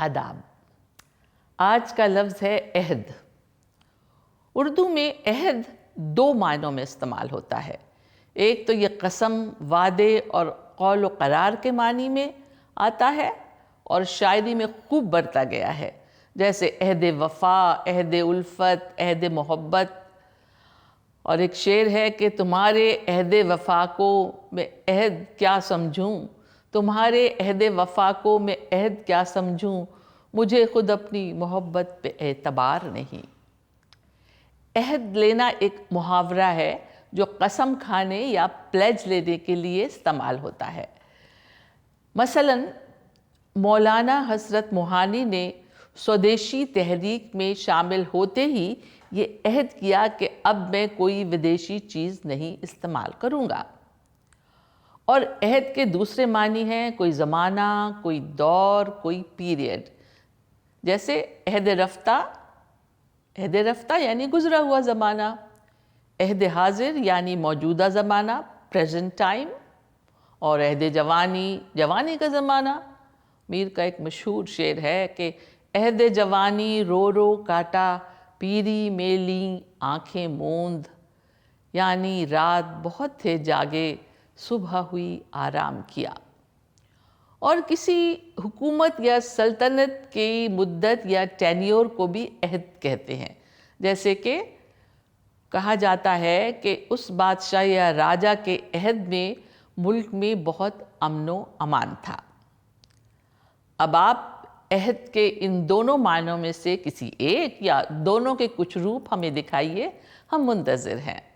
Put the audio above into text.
آداب۔ آج کا لفظ ہے عہد۔ اردو میں عہد دو معنوں میں استعمال ہوتا ہے۔ ایک تو یہ قسم، وعدے اور قول و قرار کے معنی میں آتا ہے اور شاعری میں خوب برتا گیا ہے، جیسے عہد وفا، عہد الفت، عہد محبت۔ اور ایک شعر ہے کہ تمہارے عہد وفا کو میں عہد کیا سمجھوں، تمہارے عہد وفا کو میں عہد کیا سمجھوں، مجھے خود اپنی محبت پہ اعتبار نہیں۔ عہد لینا ایک محاورہ ہے جو قسم کھانے یا پلیج لینے کے لیے استعمال ہوتا ہے۔ مثلاً مولانا حسرت موہانی نے سودیشی تحریک میں شامل ہوتے ہی یہ عہد کیا کہ اب میں کوئی ودیشی چیز نہیں استعمال کروں گا۔ اور عہد کے دوسرے معنی ہیں کوئی زمانہ، کوئی دور، کوئی پیریڈ، جیسے عہد رفتہ، عہد رفتہ یعنی گزرا ہوا زمانہ، عہد حاضر یعنی موجودہ زمانہ، پریزنٹ ٹائم، اور عہد جوانی، جوانی کا زمانہ۔ میر کا ایک مشہور شعر ہے کہ عہد جوانی رو رو کاٹا، پیری میں لیں آنکھیں موند، یعنی رات بہت تھے جاگے، صبح ہوئی آرام کیا۔ اور کسی حکومت یا سلطنت کی مدت یا ٹینیور کو بھی عہد کہتے ہیں، جیسے کہ کہا جاتا ہے کہ اس بادشاہ یا راجا کے عہد میں ملک میں بہت امن و امان تھا۔ اب آپ عہد کے ان دونوں معنوں میں سے کسی ایک یا دونوں کے کچھ روپ ہمیں دکھائیے، ہم منتظر ہیں۔